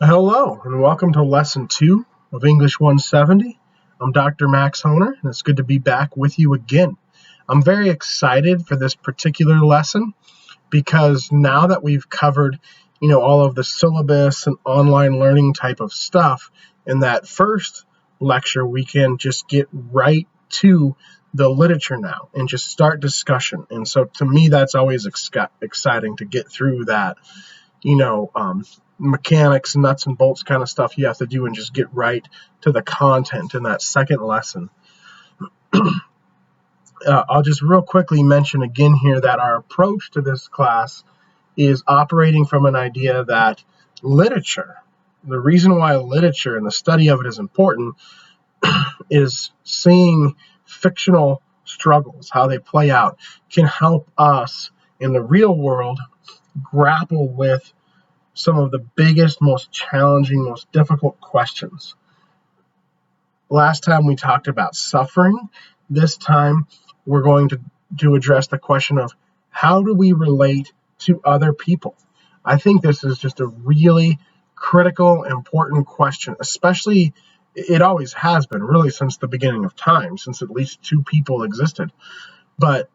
Hello, and welcome to Lesson 2 of English 170. I'm Dr. MHohner, and it's good to be back with you again. I'm very excited for this particular lesson because now that we've covered, all of the syllabus and online learning type of stuff in that first lecture, we can just get right to the literature now and just start discussion. And so to me, that's always exciting to get through that mechanics, nuts and bolts kind of stuff you have to do and just get right to the content in that second lesson. I'll just real quickly mention again here that our approach to this class is operating from an idea that literature, the reason why literature and the study of it is important is seeing fictional struggles, how they play out, can help us in the real world grapple with some of the biggest, most challenging, most difficult questions. Last time we talked about suffering. This time we're going to address the question of how do we relate to other people? I think this is just a really critical, important question, especially it always has been, really since the beginning of time, since at least two people existed. But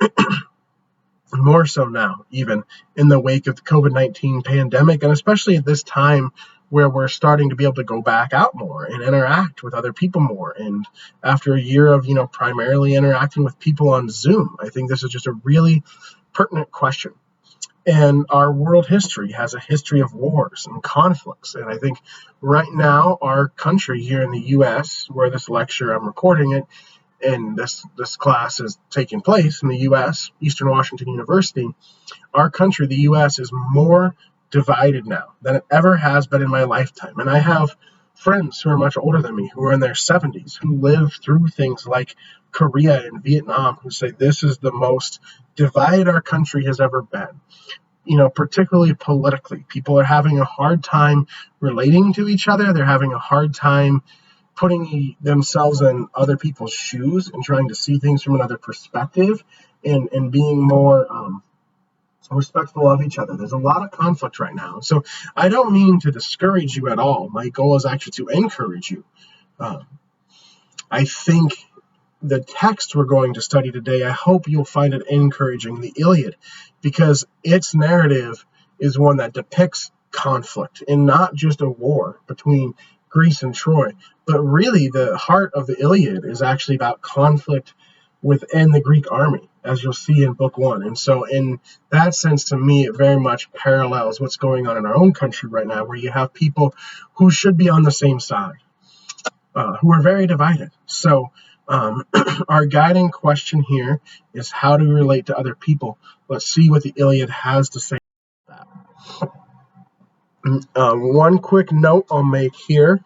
more so now, even in the wake of the COVID-19 pandemic, and especially at this time where we're starting to be able to go back out more and interact with other people more. And after a year of, primarily interacting with people on Zoom, I think this is just a really pertinent question. And our world history has a history of wars and conflicts. And I think right now, our country here in the U.S., where this lecture, I'm recording it, and this class is taking place in the U.S., Eastern Washington University, our country, the U.S., is more divided now than it ever has been in my lifetime. And I have friends who are much older than me, who are in their 70s, who lived through things like Korea and Vietnam, who say this is the most divided our country has ever been. Particularly politically, people are having a hard time relating to each other. They're having a hard time putting themselves in other people's shoes and trying to see things from another perspective and being more respectful of each other. There's a lot of conflict right now. So I don't mean to discourage you at all. My goal is actually to encourage you. I think the text we're going to study today, I hope you'll find it encouraging, the Iliad, because its narrative is one that depicts conflict and not just a war between Greece and Troy, but really the heart of the Iliad is actually about conflict within the Greek army, as you'll see in book 1. And so in that sense, to me, it very much parallels what's going on in our own country right now, where you have people who should be on the same side, who are very divided. So our guiding question here is how do we relate to other people? Let's see what the Iliad has to say about that. One quick note I'll make here.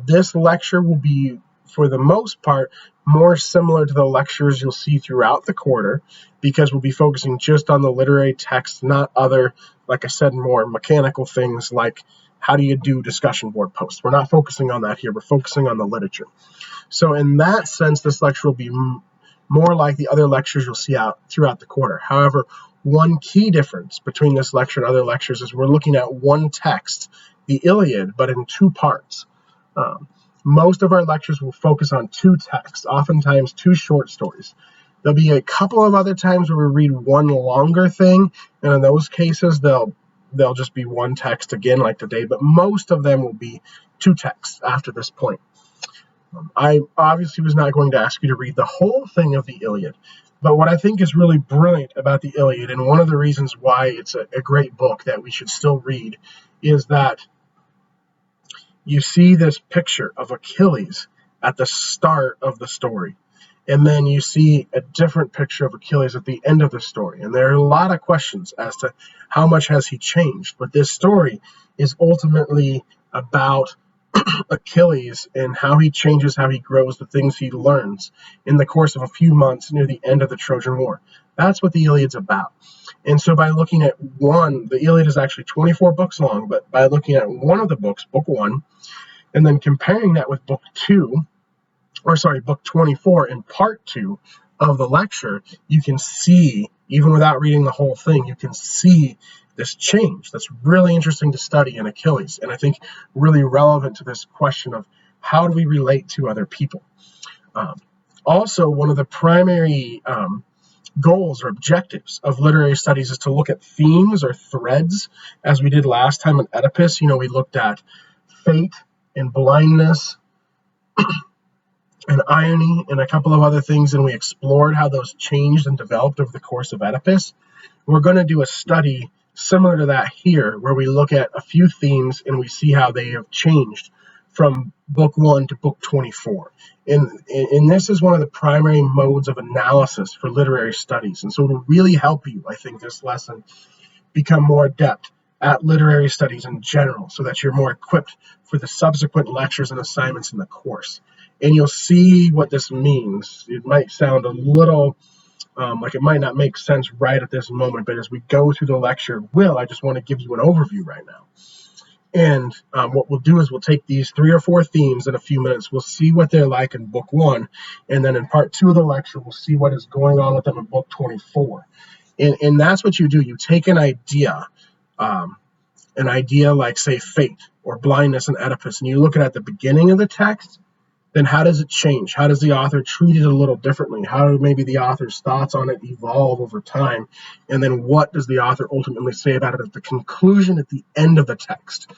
This lecture will be, for the most part, more similar to the lectures you'll see throughout the quarter, because we'll be focusing just on the literary text, not other, like I said, more mechanical things like how do you do discussion board posts. We're not focusing on that here. We're focusing on the literature. So in that sense, this lecture will be more like the other lectures you'll see out throughout the quarter. However, one key difference between this lecture and other lectures is we're looking at one text, the Iliad, but in two parts. Most of our lectures will focus on two texts, oftentimes two short stories. There'll be a couple of other times where we read one longer thing, and in those cases, they'll just be one text again like today, but most of them will be two texts after this point. I obviously was not going to ask you to read the whole thing of the Iliad, but what I think is really brilliant about the Iliad, and one of the reasons why it's a great book that we should still read, is that you see this picture of Achilles at the start of the story, and then you see a different picture of Achilles at the end of the story. And there are a lot of questions as to how much has he changed, but this story is ultimately about Achilles and how he changes, how he grows, the things he learns in the course of a few months near the end of the Trojan War. That's what the Iliad's about. And so by looking at one, the Iliad is actually 24 books long, but by looking at one of the books, book 1, and then comparing that with book 24 and part 2 of the lecture, you can see, even without reading the whole thing, you can see this change that's really interesting to study in Achilles, and I think really relevant to this question of how do we relate to other people. Also, one of the primary goals or objectives of literary studies is to look at themes or threads, as we did last time in Oedipus. We looked at fate and blindness and irony and a couple of other things, and we explored how those changed and developed over the course of Oedipus. We're going to do a study similar to that here, where we look at a few themes and we see how they have changed from book 1 to book 24. And this is one of the primary modes of analysis for literary studies. And so it'll really help you, I think, this lesson become more adept at literary studies in general, so that you're more equipped for the subsequent lectures and assignments in the course. And you'll see what this means. It might sound a little like it might not make sense right at this moment, but as we go through the lecture, I just want to give you an overview right now. And what we'll do is we'll take these 3 or 4 themes in a few minutes. We'll see what they're like in book 1. And then in part 2 of the lecture, we'll see what is going on with them in book 24. And that's what you do. You take an idea like, say, fate or blindness in Oedipus, and you look at the beginning of the text. Then how does it change? How does the author treat it a little differently? How do maybe the author's thoughts on it evolve over time? And then what does the author ultimately say about it at the conclusion, at the end of the text?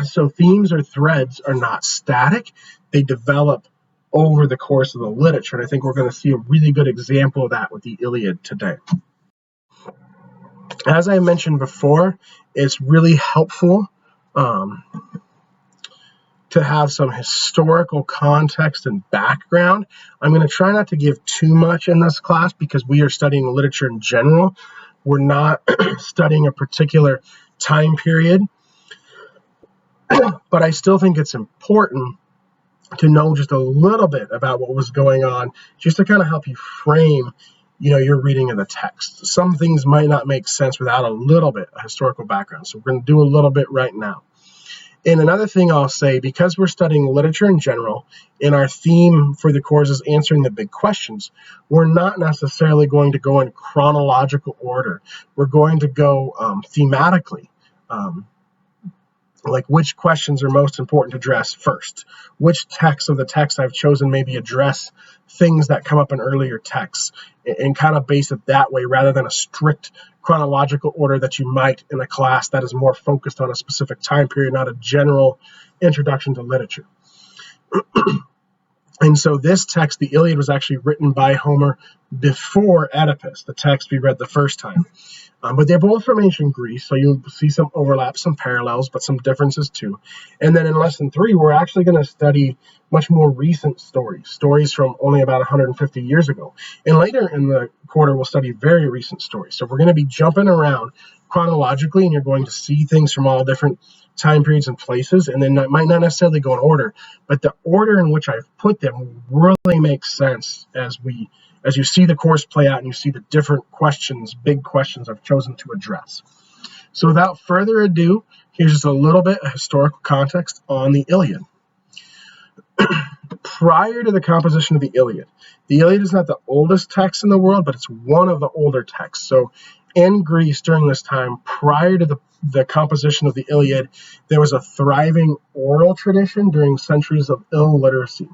So themes or threads are not static. They develop over the course of the literature. And I think we're going to see a really good example of that with the Iliad today. As I mentioned before, it's really helpful to have some historical context and background. I'm going to try not to give too much in this class because we are studying literature in general. We're not studying a particular time period, but I still think it's important to know just a little bit about what was going on, just to kind of help you frame your reading of the text. Some things might not make sense without a little bit of historical background, so we're going to do a little bit right now. And another thing I'll say, because we're studying literature in general, and our theme for the course is answering the big questions, we're not necessarily going to go in chronological order. We're going to go thematically, like which questions are most important to address first, which texts of the text I've chosen maybe address things that come up in earlier texts, and kind of base it that way rather than a strict chronological order that you might in a class that is more focused on a specific time period, not a general introduction to literature. And so this text, the Iliad, was actually written by Homer before Oedipus, the text we read the first time. But they're both from ancient Greece, so you'll see some overlaps, some parallels, but some differences too. And then in lesson 3, we're actually going to study much more recent stories from only about 150 years ago. And later in the quarter, we'll study very recent stories. So we're going to be jumping around chronologically, and you're going to see things from all different time periods and places, and then that might not necessarily go in order, but the order in which I've put them really makes sense as you see the course play out and you see the different questions, big questions I've chosen to address. So without further ado, here's just a little bit of historical context on the Iliad. Prior to the composition of the Iliad is not the oldest text in the world, but it's one of the older texts. So in Greece during this time, prior to the composition of the Iliad, there was a thriving oral tradition during centuries of illiteracy.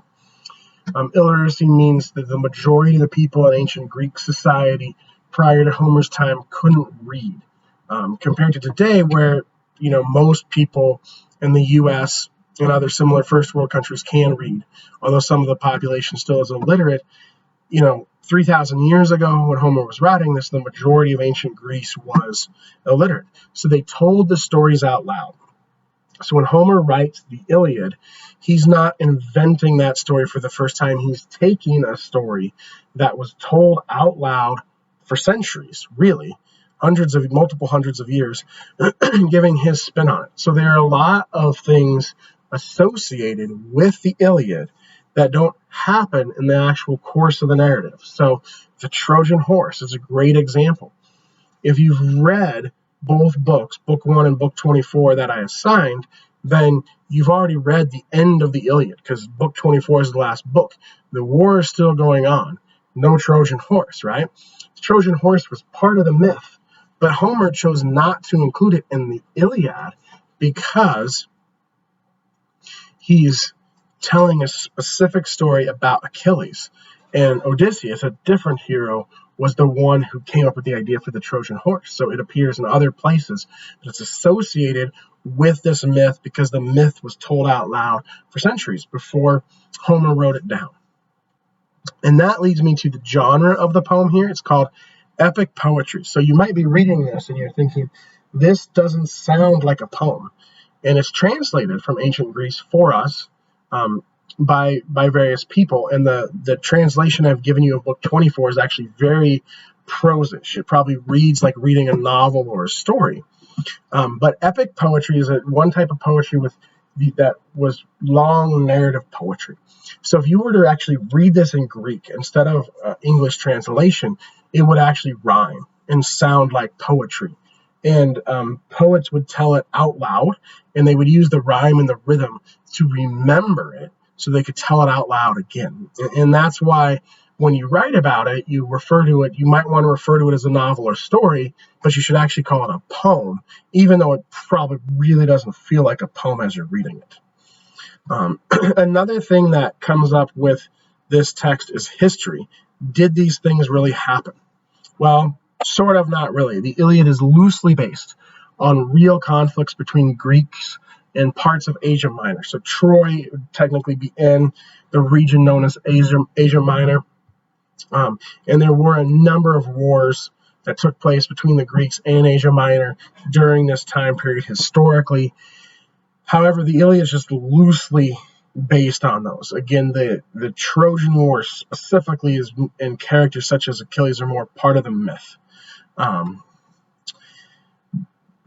Illiteracy means that the majority of the people in ancient Greek society prior to Homer's time couldn't read, compared to today where most people in the U.S. and other similar first world countries can read, although some of the population still is illiterate. 3,000 years ago when Homer was writing this, the majority of ancient Greece was illiterate. So they told the stories out loud. So when Homer writes the Iliad, he's not inventing that story for the first time. He's taking a story that was told out loud for centuries, really, multiple hundreds of years, giving his spin on it. So there are a lot of things associated with the Iliad that don't happen in the actual course of the narrative. So the Trojan horse is a great example. If you've read both books, book 1 and book 24 that I assigned, then you've already read the end of the Iliad because book 24 is the last book. The war is still going on. No Trojan horse, right? The Trojan horse was part of the myth But Homer chose not to include it in the Iliad because he's telling a specific story about Achilles. And Odysseus, a different hero, was the one who came up with the idea for the Trojan horse. So it appears in other places, but it's associated with this myth because the myth was told out loud for centuries before Homer wrote it down. And that leads me to the genre of the poem here. It's called epic poetry. So you might be reading this and you're thinking, this doesn't sound like a poem. And it's translated from ancient Greece for us by various people. And the translation I've given you of book 24 is actually very prose-ish. It probably reads like reading a novel or a story. But epic poetry is one type of poetry that was long narrative poetry. So if you were to actually read this in Greek instead of English translation, it would actually rhyme and sound like poetry. And poets would tell it out loud, and they would use the rhyme and the rhythm to remember it so they could tell it out loud again. And that's why when you write about it, you might want to refer to it as a novel or story, but you should actually call it a poem, even though it probably really doesn't feel like a poem as you're reading it. Another thing that comes up with this text is history. Did these things really happen? Well, sort of, not really. The Iliad is loosely based on real conflicts between Greeks and parts of Asia Minor. So Troy would technically be in the region known as Asia Minor. And there were a number of wars that took place between the Greeks and Asia Minor during this time period historically. However, the Iliad is just loosely based on those. Again, the Trojan War specifically and characters such as Achilles are more part of the myth.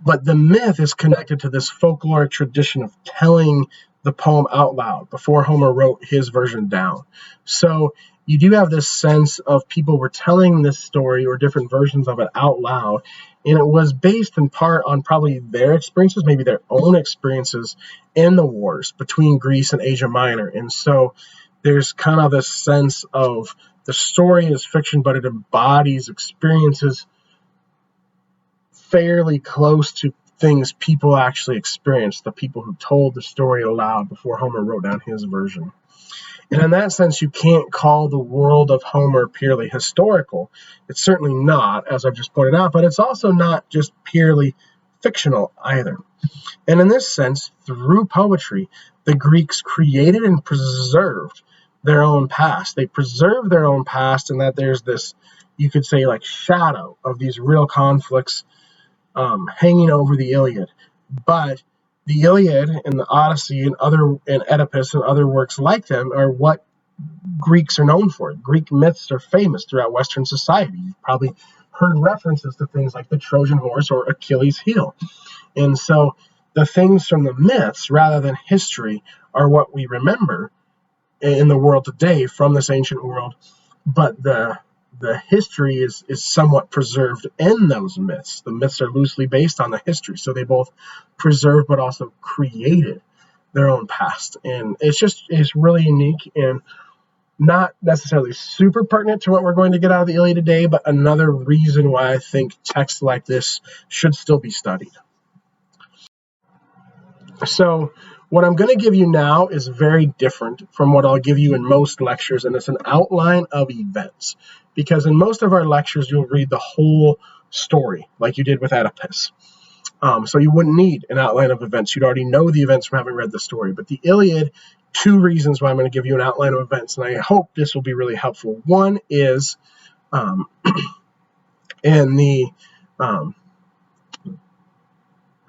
But the myth is connected to this folkloric tradition of telling the poem out loud before Homer wrote his version down. So you do have this sense of people were telling this story or different versions of it out loud, and it was based in part on probably their experiences, maybe their own experiences in the wars between Greece and Asia Minor. And so there's kind of this sense of the story is fiction, but it embodies experiences fairly close to things people actually experienced, the people who told the story aloud before Homer wrote down his version. And in that sense, you can't call the world of Homer purely historical. It's certainly not, as I've just pointed out, but it's also not just purely fictional either. And in this sense, through poetry, the Greeks created and preserved their own past. They preserved their own past, and that there's this, you could say, like shadow of these real conflicts hanging over the Iliad. But the Iliad and the Odyssey and Oedipus and other works like them are what Greeks are known for. Greek myths are famous throughout Western society. You've probably heard references to things like the Trojan horse or Achilles' heel. And so the things from the myths, rather than history, are what we remember in the world today from this ancient world. But the history is somewhat preserved in those myths. The myths are loosely based on the history, so they both preserve but also created their own past. And it's really unique and not necessarily super pertinent to what we're going to get out of the Iliad today, but another reason why I think texts like this should still be studied. So what I'm going to give you now is very different from what I'll give you in most lectures, and it's an outline of events. Because in most of our lectures, you'll read the whole story, like you did with Oedipus. So you wouldn't need an outline of events. You'd already know the events from having read the story. But the Iliad, two reasons why I'm going to give you an outline of events, and I hope this will be really helpful. One is in the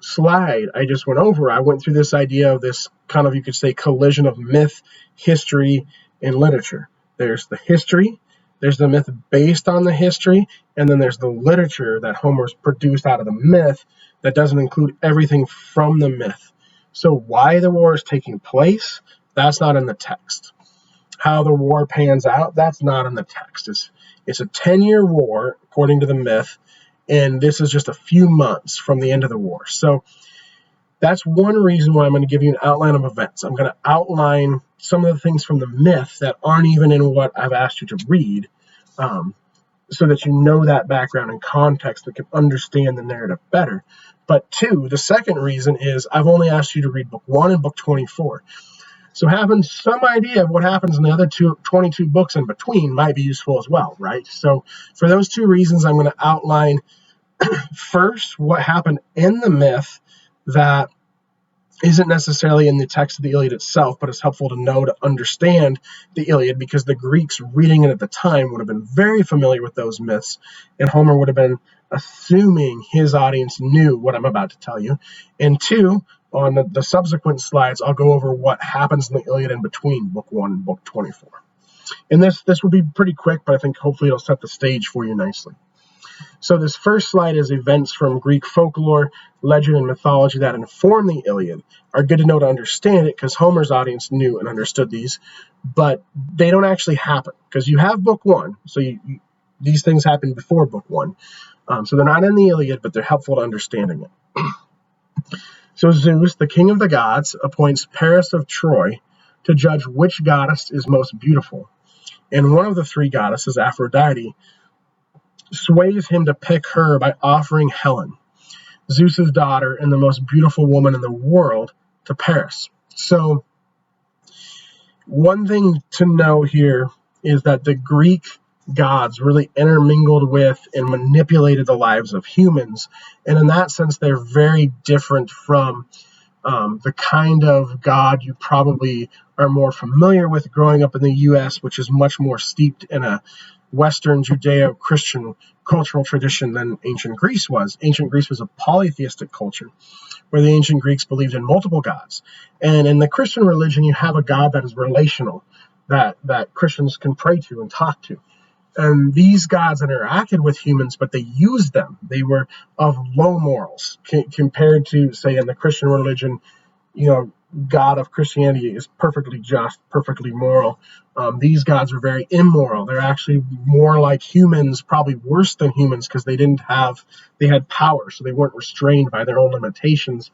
slide I just went over, I went through this idea of this kind of, you could say, collision of myth, history, and literature. There's the history, there's the myth based on the history, and then there's the literature that Homer's produced out of the myth that doesn't include everything from the myth. So why the war is taking place, that's not in the text. How the war pans out, that's not in the text. It's a 10-year war, according to the myth, and this is just a few months from the end of the war. So that's one reason why I'm going to give you an outline of events. I'm going to outline some of the things from the myth that aren't even in what I've asked you to read. so that you know that background and context and can understand the narrative better. But two, the second reason is I've only asked you to read book 1 and book 24. So having some idea of what happens in the other 22 books in between might be useful as well, right? So for those two reasons, I'm going to outline first what happened in the myth that isn't necessarily in the text of the Iliad itself, but it's helpful to know to understand the Iliad, because the Greeks reading it at the time would have been very familiar with those myths, and Homer would have been assuming his audience knew what I'm about to tell you. And two, on the subsequent slides, I'll go over what happens in the Iliad in between book 1 and book 24. And this will be pretty quick, but I think hopefully it'll set the stage for you nicely. So this first slide is events from Greek folklore, legend, and mythology that inform the Iliad. Are good to know to understand it because Homer's audience knew and understood these, but they don't actually happen because you have book 1. So these things happen before book 1. So they're not in the Iliad, but they're helpful to understanding it. So Zeus, the king of the gods, appoints Paris of Troy to judge which goddess is most beautiful. And one of the three goddesses, Aphrodite, sways him to pick her by offering Helen, Zeus's daughter and the most beautiful woman in the world, to Paris. So one thing to know here is that the Greek gods really intermingled with and manipulated the lives of humans. And in that sense, they're very different from the kind of God you probably are more familiar with growing up in the U.S., which is much more steeped in a Western Judeo-Christian cultural tradition than ancient Greece was. Ancient Greece was a polytheistic culture where the ancient Greeks believed in multiple gods. And in the Christian religion, you have a God that is relational, that Christians can pray to and talk to. And these gods interacted with humans, but they used them. They were of low morals compared to, say, in the Christian religion, God of Christianity is perfectly just, perfectly moral. These gods are very immoral. They're actually more like humans, probably worse than humans, because they had power, so they weren't restrained by their own limitations.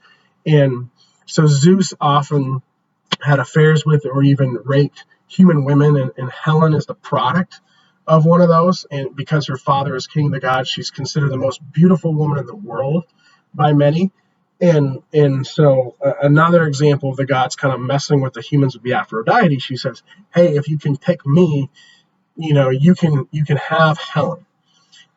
And so Zeus often had affairs with or even raped human women, and Helen is the product of one of those. And because her father is king of the gods, she's considered the most beautiful woman in the world by many. And so another example of the gods kind of messing with the humans would be Aphrodite. She says, hey, if you can pick me, you can have Helen.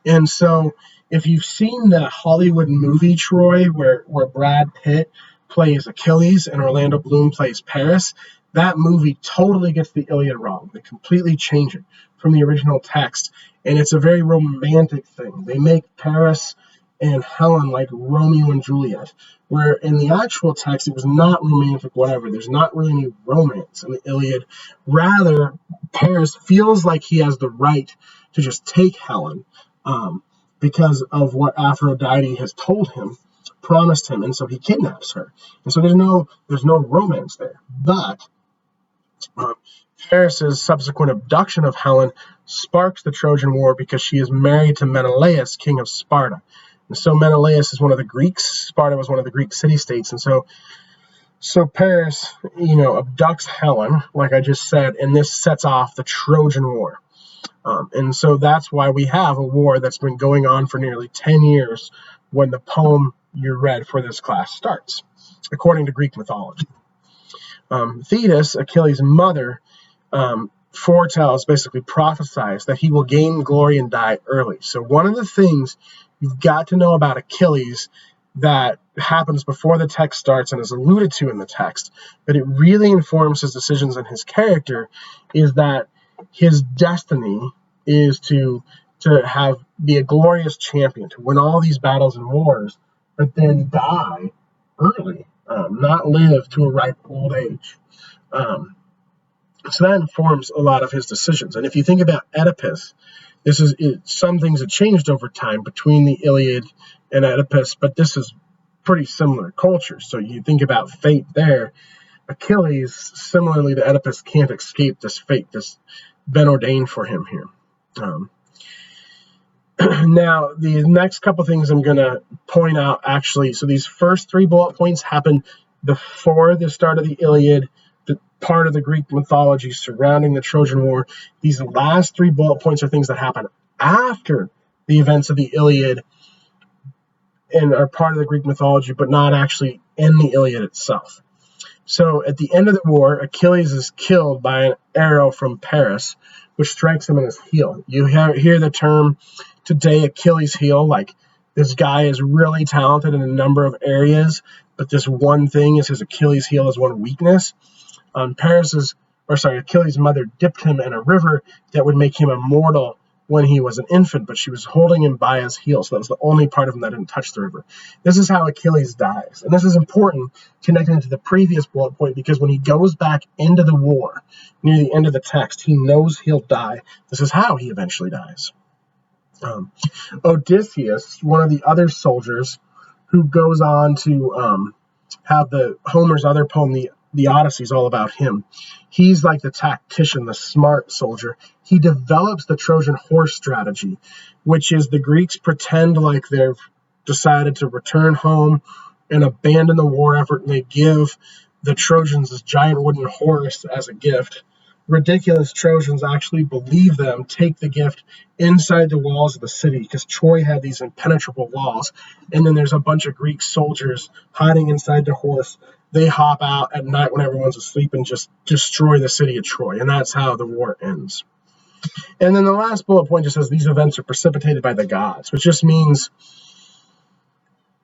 And so if you've seen the Hollywood movie Troy, where Brad Pitt plays Achilles and Orlando Bloom plays Paris, that movie totally gets the Iliad wrong. They completely change it from the original text. And it's a very romantic thing. They make Paris and Helen like Romeo and Juliet, where in the actual text it was not romantic whatever. There's not really any romance in the Iliad. Rather, Paris feels like he has the right to just take Helen because of what Aphrodite has told him, promised him, and so he kidnaps her. And so there's no romance there. But Paris's subsequent abduction of Helen sparks the Trojan War because she is married to Menelaus, king of Sparta. And so Menelaus is one of the Greeks. Sparta was one of the Greek city-states. And so Paris, abducts Helen, like I just said, and this sets off the Trojan War. And so that's why we have a war that's been going on for nearly 10 years when the poem you read for this class starts, according to Greek mythology. Thetis, Achilles' mother, foretells, basically prophesies, that he will gain glory and die early. So one of the things you've got to know about Achilles that happens before the text starts and is alluded to in the text, but it really informs his decisions and his character, is that his destiny is to be a glorious champion, to win all these battles and wars, but then die early, not live to a ripe old age. So that informs a lot of his decisions. And if you think about Oedipus, some things have changed over time between the Iliad and Oedipus, but this is pretty similar culture. So you think about fate there. Achilles, similarly to Oedipus, can't escape this fate that's been ordained for him here. Now, the next couple things I'm going to point out, actually, so these first 3 bullet points happen before the start of the Iliad, the part of the Greek mythology surrounding the Trojan War. These last 3 bullet points are things that happen after the events of the Iliad and are part of the Greek mythology, but not actually in the Iliad itself. So at the end of the war, Achilles is killed by an arrow from Paris, which strikes him in his heel. You hear the term today, Achilles heel, like this guy is really talented in a number of areas, but this one thing is his Achilles heel is one weakness. Achilles' mother dipped him in a river that would make him immortal when he was an infant, but she was holding him by his heel, so that was the only part of him that didn't touch the river. This is how Achilles dies, and this is important connecting to the previous bullet point, because when he goes back into the war, near the end of the text, he knows he'll die. This is how he eventually dies. Odysseus, one of the other soldiers, who goes on to have Homer's other poem, the Odyssey, is all about him. He's like the tactician, the smart soldier. He develops the Trojan horse strategy, which is the Greeks pretend like they've decided to return home and abandon the war effort, and they give the Trojans this giant wooden horse as a gift. Ridiculous Trojans actually believe them, take the gift inside the walls of the city, because Troy had these impenetrable walls, and then there's a bunch of Greek soldiers hiding inside the horse. They hop out at night when everyone's asleep and just destroy the city of Troy, and that's how the war ends. And then the last bullet point just says these events are precipitated by the gods, which just means,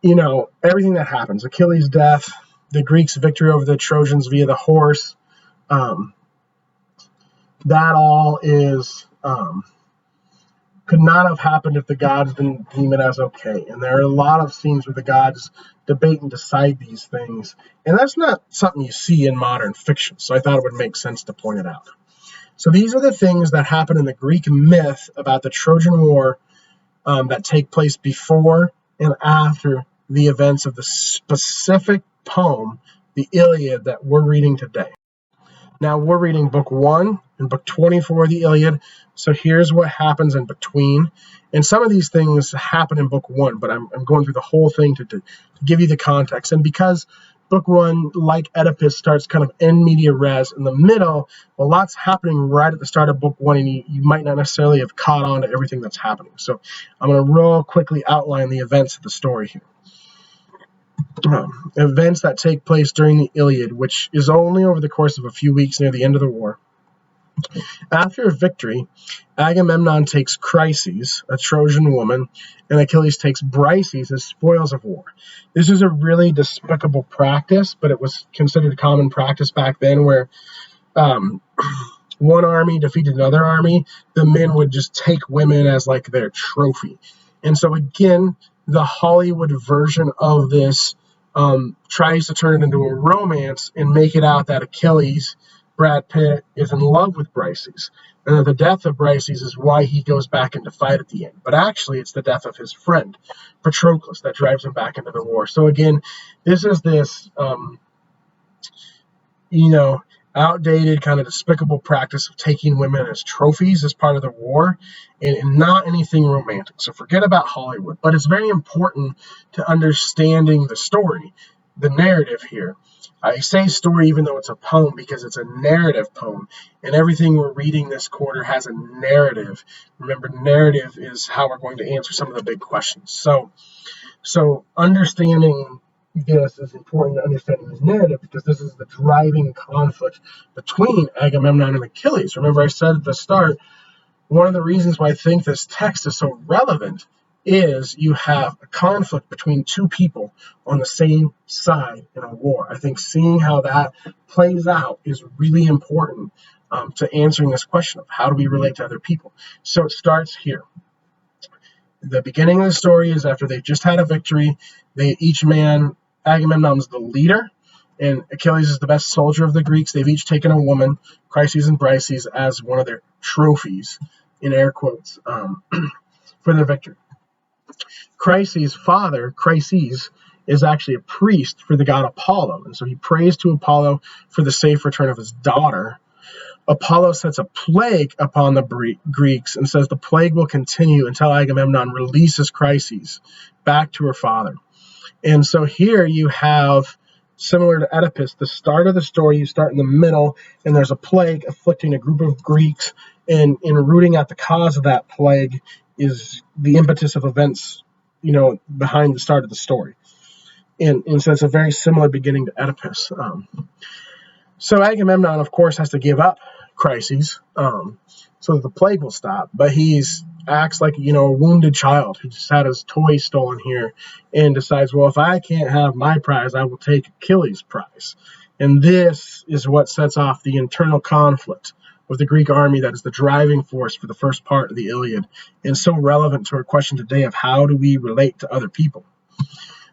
everything that happens, Achilles' death, the Greeks' victory over the Trojans via the horse, that all could not have happened if the gods didn't deem it as okay. And there are a lot of scenes where the gods debate and decide these things. And that's not something you see in modern fiction. So I thought it would make sense to point it out. So these are the things that happen in the Greek myth about the Trojan War that take place before and after the events of the specific poem, the Iliad, that we're reading today. Now we're reading book 1 and book 24 of the Iliad, so here's what happens in between. And some of these things happen in book 1, but I'm going through the whole thing to give you the context. And because book 1, like Oedipus, starts kind of in media res in the middle, a lot's happening right at the start of book 1, and you might not necessarily have caught on to everything that's happening. So I'm going to real quickly outline the events of the story here. Events that take place during the Iliad, which is only over the course of a few weeks near the end of the war. After a victory, Agamemnon takes Chryses, a Trojan woman, and Achilles takes Brises as spoils of war. This is a really despicable practice, but it was considered common practice back then, where one army defeated another army, the men would just take women as like their trophy. And so again, the Hollywood version of this tries to turn it into a romance and make it out that Achilles, Brad Pitt, is in love with Brises, and that the death of Brises is why he goes back into fight at the end. But actually, it's the death of his friend, Patroclus, that drives him back into the war. So again, this is this, outdated, kind of despicable practice of taking women as trophies as part of the war, and not anything romantic. So forget about Hollywood. But it's very important to understanding the story, the narrative here. I say story even though it's a poem because it's a narrative poem, and everything we're reading this quarter has a narrative. Remember, narrative is how we're going to answer some of the big questions. So understanding this is important to understanding the narrative, because this is the driving conflict between Agamemnon and Achilles. Remember, I said at the start, one of the reasons why I think this text is so relevant is you have a conflict between two people on the same side in a war. I think seeing how that plays out is really important to answering this question of how do we relate to other people. So it starts here. The beginning of the story is after they've just had a victory. Agamemnon's the leader, and Achilles is the best soldier of the Greeks. They've each taken a woman, Chryses and Brises, as one of their trophies, in air quotes, for their victory. Chryses' father, Chryses, is actually a priest for the god Apollo, and so he prays to Apollo for the safe return of his daughter. Apollo sets a plague upon the Greeks and says the plague will continue until Agamemnon releases Chryses back to her father. And so here you have, similar to Oedipus, the start of the story, you start in the middle, and there's a plague afflicting a group of Greeks, and in rooting out the cause of that plague is the impetus of events, behind the start of the story. And so it's a very similar beginning to Oedipus. So Agamemnon, of course, has to give up Chryses so that the plague will stop. But he acts like, a wounded child who just had his toy stolen here and decides, well, if I can't have my prize, I will take Achilles' prize. And this is what sets off the internal conflict with the Greek army that is the driving force for the first part of the Iliad, and so relevant to our question today of how do we relate to other people.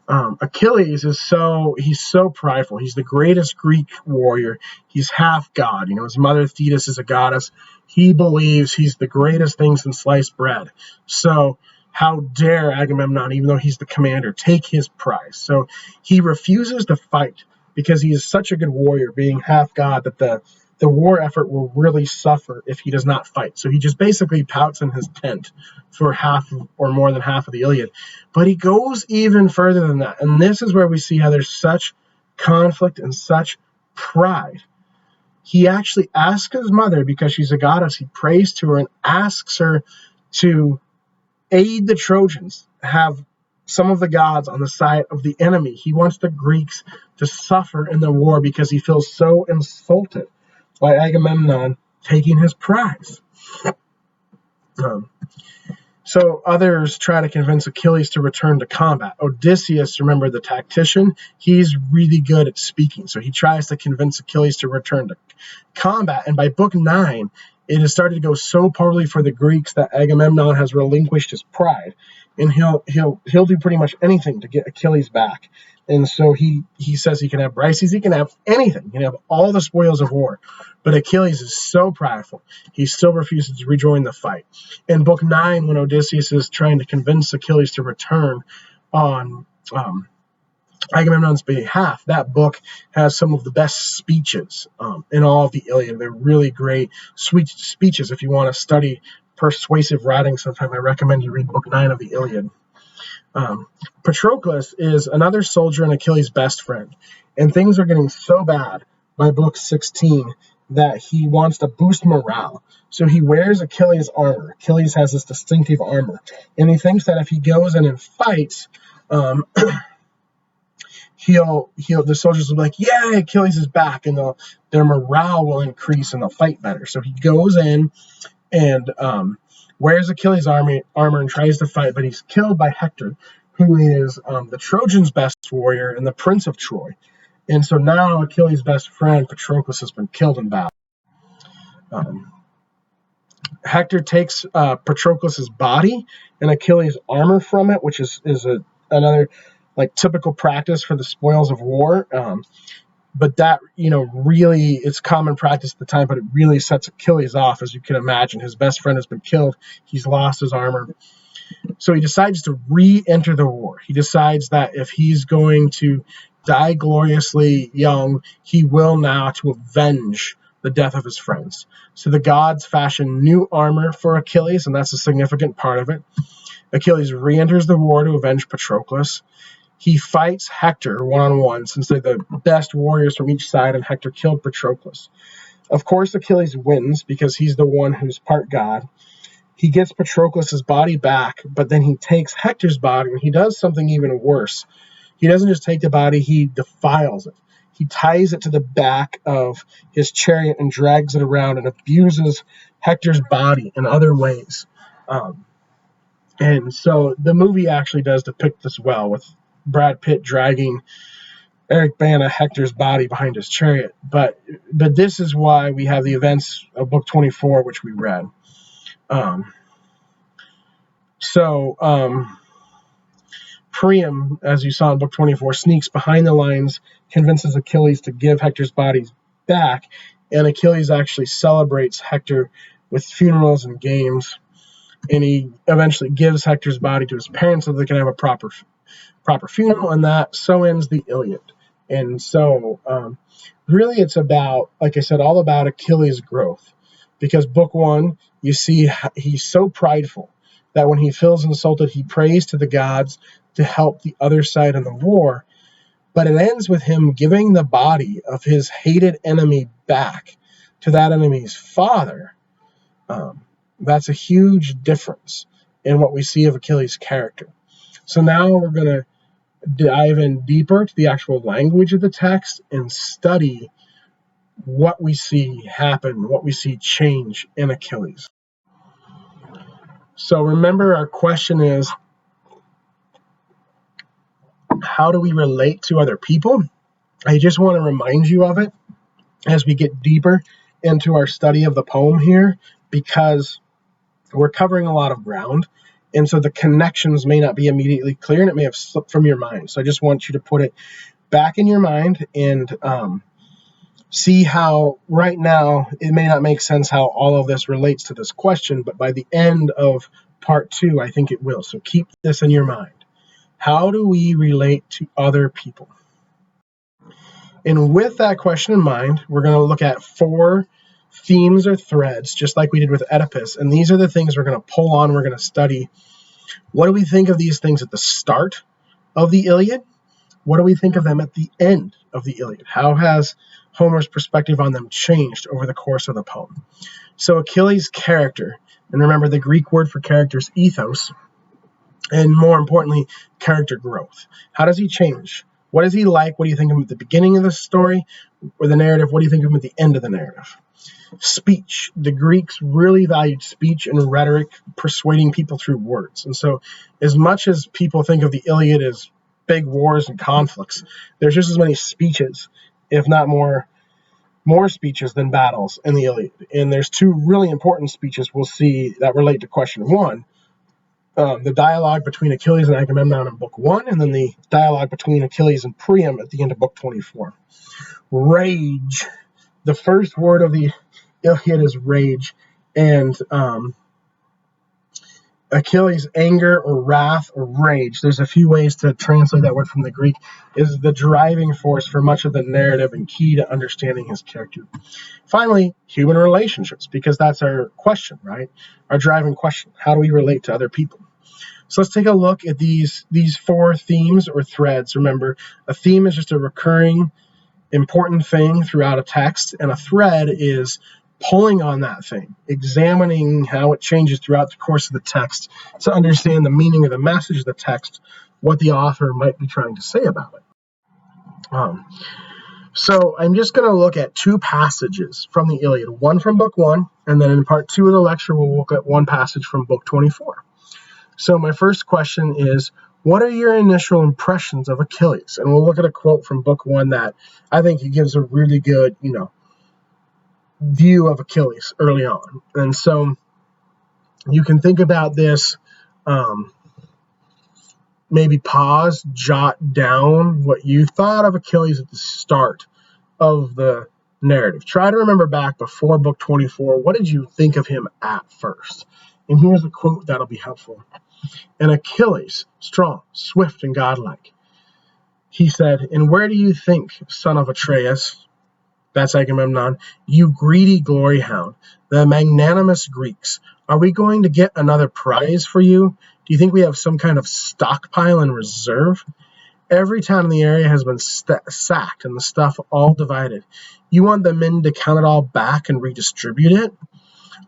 Achilles he's so prideful. He's the greatest Greek warrior. He's half god. His mother Thetis is a goddess. He believes he's the greatest thing since sliced bread. So how dare Agamemnon, even though he's the commander, take his prize? So he refuses to fight because he is such a good warrior, being half god, that the war effort will really suffer if he does not fight. So he just basically pouts in his tent for half or more than half of the Iliad. But he goes even further than that. And this is where we see how there's such conflict and such pride. He actually asks his mother, because she's a goddess, he prays to her and asks her to aid the Trojans, have some of the gods on the side of the enemy. He wants the Greeks to suffer in the war because he feels so insulted by Agamemnon taking his prize. So others try to convince Achilles to return to combat. Odysseus, remember the tactician, he's really good at speaking. So he tries to convince Achilles to return to combat. And by book 9, it has started to go so poorly for the Greeks that Agamemnon has relinquished his pride. And he'll do pretty much anything to get Achilles back. And so he says he can have Briseis, he can have anything, he can have all the spoils of war. But Achilles is so prideful, he still refuses to rejoin the fight. In book 9, when Odysseus is trying to convince Achilles to return on Agamemnon's behalf, that book has some of the best speeches in all of the Iliad. They're really great, sweet speeches. If you want to study persuasive writing sometime, I recommend you read book 9 of the Iliad. Patroclus is another soldier and Achilles' best friend, and things are getting so bad by book 16 that he wants to boost morale. So he wears Achilles' armor. Achilles has this distinctive armor, and he thinks that if he goes in and fights, the soldiers will be like, "Yay, Achilles is back," and their morale will increase and they'll fight better. So he goes in and wears Achilles' armor and tries to fight, but he's killed by Hector, who is the Trojans' best warrior and the Prince of Troy. And so now Achilles' best friend, Patroclus, has been killed in battle. Hector takes Patroclus' body and Achilles' armor from it, which is another typical practice for the spoils of war. But that, really, it's common practice at the time, but it really sets Achilles off, as you can imagine. His best friend has been killed. He's lost his armor. So he decides to re-enter the war. He decides that if he's going to die gloriously young, he will now to avenge the death of his friends. So the gods fashion new armor for Achilles, and that's a significant part of it. Achilles re-enters the war to avenge Patroclus. He fights Hector one-on-one, since they're the best warriors from each side, and Hector killed Patroclus. Of course, Achilles wins because he's the one who's part god. He gets Patroclus' body back, but then he takes Hector's body, and he does something even worse. He doesn't just take the body, he defiles it. He ties it to the back of his chariot and drags it around and abuses Hector's body in other ways. And so the movie actually does depict this well, with Brad Pitt dragging Eric Bana, Hector's body, behind his chariot. But this is why we have the events of book 24, which we read. Priam, as you saw in book 24, sneaks behind the lines, convinces Achilles to give Hector's body back, and Achilles actually celebrates Hector with funerals and games, and he eventually gives Hector's body to his parents so they can have a proper funeral, and that so ends the Iliad. And so really it's about, like I said, all about Achilles' growth, because book 1, you see he's so prideful that when he feels insulted, he prays to the gods to help the other side in the war. But it ends with him giving the body of his hated enemy back to that enemy's father. That's a huge difference. and what we see of Achilles' character. So now we're going to dive in deeper to the actual language of the text and study what we see happen, what we see change in Achilles. So remember, our question is, how do we relate to other people? I just want to remind you of it as we get deeper into our study of the poem here, because we're covering a lot of ground, and so the connections may not be immediately clear, and it may have slipped from your mind. So I just want you to put it back in your mind and see how right now it may not make sense how all of this relates to this question, but by the end of part 2, I think it will. So keep this in your mind. How do we relate to other people? And with that question in mind, we're going to look at 4 themes or threads, just like we did with Oedipus. And these are the things we're going to pull on, we're going to study. What do we think of these things at the start of the Iliad? What do we think of them at the end of the Iliad? How has Homer's perspective on them changed over the course of the poem? So Achilles' character, and remember the Greek word for character is ethos, and more importantly, character growth. How does he change? What is he like? What do you think of him at the beginning of the story or the narrative? What do you think of him at the end of the narrative? Speech. The Greeks really valued speech and rhetoric, persuading people through words. And so as much as people think of the Iliad as big wars and conflicts, there's just as many speeches, if not more speeches than battles in the Iliad. And there's 2 really important speeches we'll see that relate to question 1. The dialogue between Achilles and Agamemnon in book 1, and then the dialogue between Achilles and Priam at the end of book 24. Rage. The first word of the Iliad is rage, and Achilles' anger or wrath or rage, there's a few ways to translate that word from the Greek, is the driving force for much of the narrative and key to understanding his character. Finally, human relationships, because that's our question, right? Our driving question. How do we relate to other people? So let's take a look at these 4 themes or threads. Remember, a theme is just a recurring, important thing throughout a text, and a thread is pulling on that thing, examining how it changes throughout the course of the text to understand the meaning of the message of the text, what the author might be trying to say about it. So I'm just going to look at 2 passages from the Iliad, one from book 1, and then in part 2 of the lecture, we'll look at one passage from book 24. So my first question is, what are your initial impressions of Achilles? And we'll look at a quote from book 1 that I think it gives a really good, view of Achilles early on. And so you can think about this, maybe pause, jot down what you thought of Achilles at the start of the narrative. Try to remember back before book 24, what did you think of him at first? And here's a quote that'll be helpful. And Achilles, strong, swift, and godlike, he said, and where do you think, son of Atreus, that's Agamemnon, you greedy glory hound, the magnanimous Greeks, are we going to get another prize for you? Do you think we have some kind of stockpile in reserve? Every town in the area has been sacked and the stuff all divided. You want the men to count it all back and redistribute it?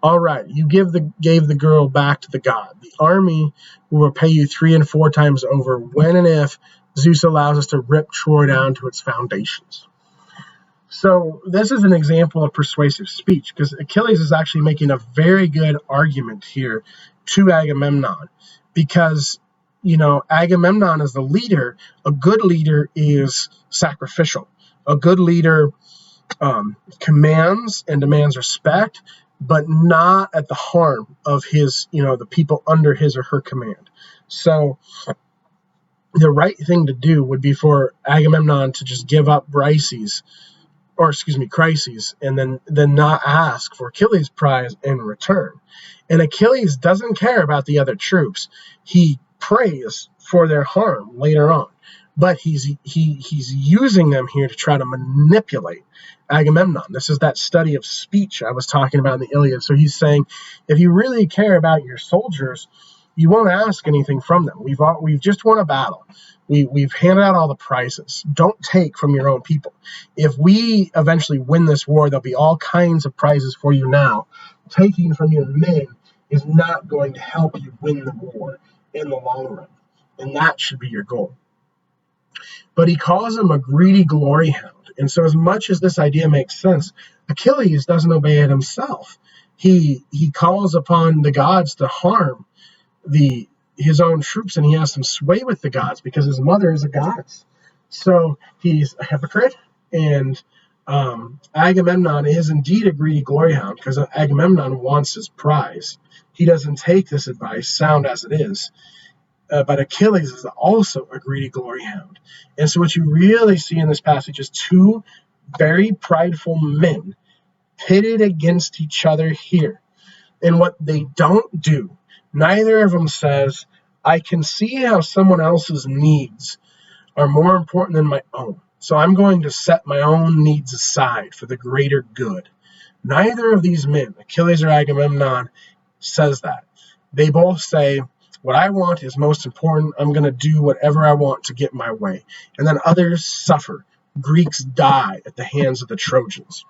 All right, you gave the girl back to the god. The army will repay you 3 and 4 times over when and if Zeus allows us to rip Troy down to its foundations. So this is an example of persuasive speech, because Achilles is actually making a very good argument here to Agamemnon, because Agamemnon is the leader. A good leader is sacrificial. A good leader commands and demands respect, but not at the harm of his, the people under his or her command. So the right thing to do would be for Agamemnon to just give up Chryses, and then not ask for Achilles' prize in return. And Achilles doesn't care about the other troops. He prays for their harm later on, but he's using them here to try to manipulate Agamemnon. This is that study of speech I was talking about in the Iliad. So he's saying, if you really care about your soldiers, you won't ask anything from them. We've just won a battle. We've handed out all the prizes. Don't take from your own people. If we eventually win this war, there'll be all kinds of prizes for you now. Taking from your men is not going to help you win the war in the long run. And that should be your goal. But he calls him a greedy glory hound. And so, as much as this idea makes sense, Achilles doesn't obey it himself. He calls upon the gods to harm his own troops, and he has some sway with the gods because his mother is a goddess. So he's a hypocrite, and Agamemnon is indeed a greedy glory hound because Agamemnon wants his prize. He doesn't take this advice, sound as it is. But Achilles is also a greedy glory hound. And so what you really see in this passage is two very prideful men pitted against each other here. And what they don't do, neither of them says, I can see how someone else's needs are more important than my own. So I'm going to set my own needs aside for the greater good. Neither of these men, Achilles or Agamemnon, says that. They both say, what I want is most important. I'm going to do whatever I want to get my way. And then others suffer. Greeks die at the hands of the Trojans.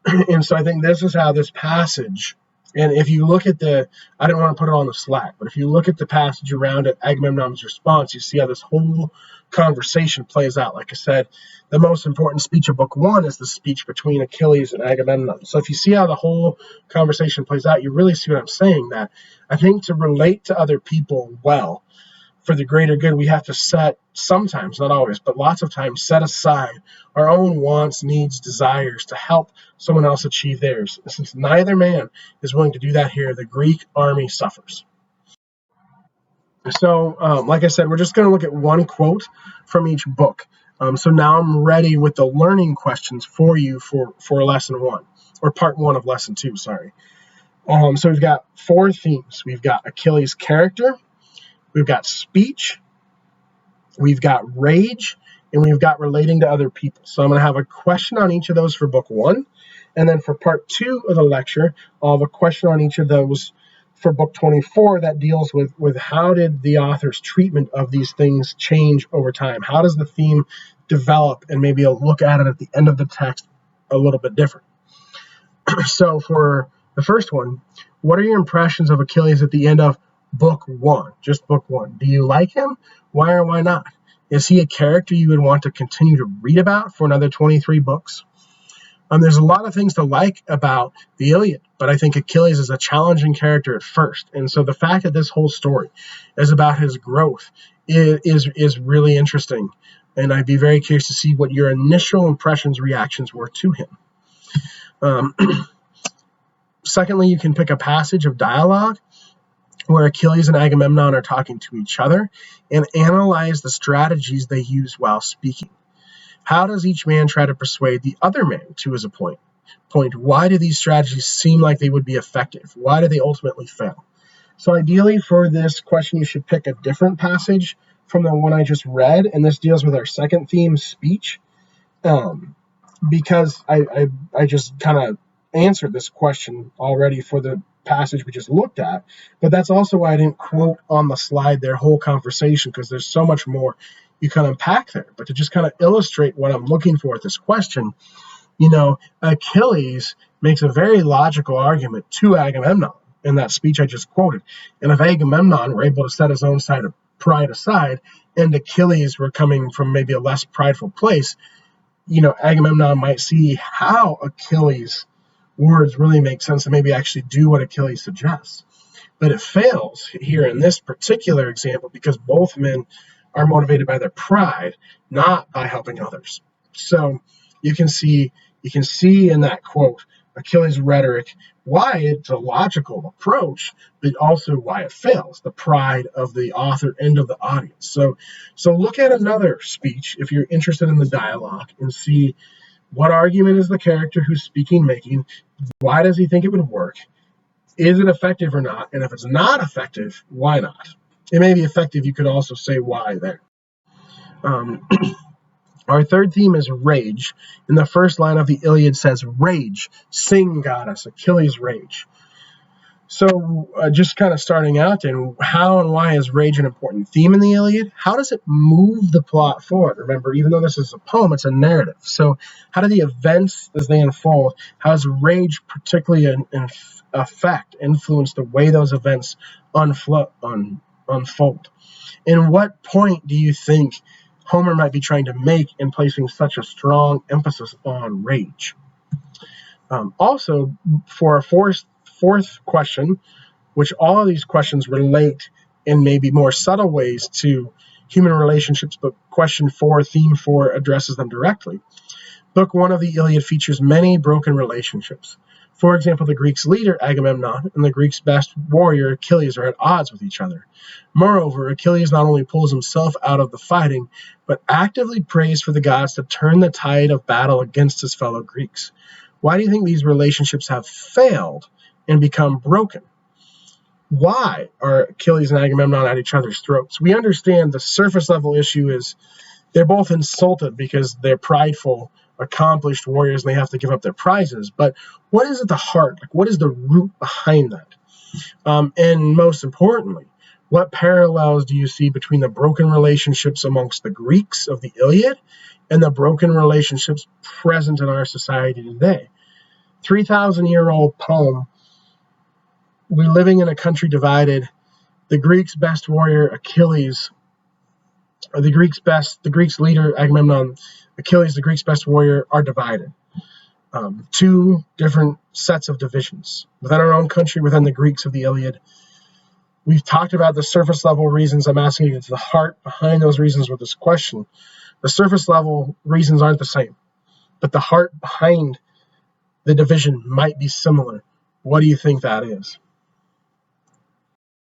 And so I think this is how this passage, and if you look at I didn't want to put it on the Slack, but if you look at the passage around it, Agamemnon's response, you see how this whole conversation plays out. Like I said, the most important speech of book 1 is the speech between Achilles and Agamemnon. So if you see how the whole conversation plays out, you really see what I'm saying, that I think to relate to other people well, for the greater good, we have to sometimes, not always, but lots of times, set aside our own wants, needs, desires to help someone else achieve theirs. Since neither man is willing to do that here, the Greek army suffers. So, like I said, we're just going to look at one quote from each book. So now I'm ready with the learning questions for you for lesson 1, or part 1 of lesson 2, sorry. So we've got 4 themes. We've got Achilles' character, we've got speech, we've got rage, and we've got relating to other people. So I'm going to have a question on each of those for book 1. And then for part 2 of the lecture, I'll have a question on each of those for book 24 that deals with how did the author's treatment of these things change over time? How does the theme develop? And maybe I'll look at it at the end of the text a little bit different. So for the first one, what are your impressions of Achilles at the end of book 1? Just book 1. Do you like him? Why or why not? Is he a character you would want to continue to read about for another 23 books? There's a lot of things to like about the Iliad, but I think Achilles is a challenging character at first. And so the fact that this whole story is about his growth is really interesting. And I'd be very curious to see what your initial impressions, reactions were to him. Secondly, you can pick a passage of dialogue where Achilles and Agamemnon are talking to each other and analyze the strategies they use while speaking. How does each man try to persuade the other man to his point? Why do these strategies seem like they would be effective? Why do they ultimately fail? So ideally for this question, you should pick a different passage from the one I just read, and this deals with our second theme, speech, because I just kind of answered this question already for the passage we just looked at, but that's also why I didn't quote on the slide their whole conversation, because there's so much more you can unpack there. But to just kind of illustrate what I'm looking for with this question, Achilles makes a very logical argument to Agamemnon in that speech I just quoted. And if Agamemnon were able to set his own side of pride aside, and Achilles were coming from maybe a less prideful place, Agamemnon might see how Achilles' words really make sense and maybe actually do what Achilles suggests. But it fails here in this particular example because both men are motivated by their pride, not by helping others. So you can see in that quote Achilles' rhetoric, why it's a logical approach, but also why it fails, the pride of the author and of the audience. So look at another speech if you're interested in the dialogue and see what argument is the character who's speaking making, why does he think it would work, is it effective or not, and if it's not effective, why not? It may be effective, you could also say why there. Our third theme is rage. In the first line of the Iliad says, rage, sing, goddess, Achilles' rage. So just kind of starting out then, how and why is rage an important theme in the Iliad? How does it move the plot forward? Remember, even though this is a poem, it's a narrative. So how do the events as they unfold, how does rage particularly influence the way those events unfold? And what point do you think Homer might be trying to make in placing such a strong emphasis on rage? Also, for our fourth question, which all of these questions relate in maybe more subtle ways to human relationships, but question 4, theme 4, addresses them directly. Book 1 of the Iliad features many broken relationships. For example, the Greeks' leader, Agamemnon, and the Greeks' best warrior, Achilles, are at odds with each other. Moreover, Achilles not only pulls himself out of the fighting, but actively prays for the gods to turn the tide of battle against his fellow Greeks. Why do you think these relationships have failed and become broken? Why are Achilles and Agamemnon at each other's throats? We understand the surface level issue is they're both insulted because they're prideful, accomplished warriors and they have to give up their prizes. But what is at the heart? Like, what is the root behind that? And most importantly, what parallels do you see between the broken relationships amongst the Greeks of the Iliad and the broken relationships present in our society today? 3,000-year-old poem. We're living in a country divided. The Greeks' best warrior, Achilles, or the Greeks' leader, Agamemnon, Achilles, the Greeks' best warrior, are divided. Two different sets of divisions. Within our own country, within the Greeks of the Iliad, we've talked about the surface level reasons. I'm asking you to get to the heart behind those reasons with this question. The surface level reasons aren't the same, but the heart behind the division might be similar. What do you think that is?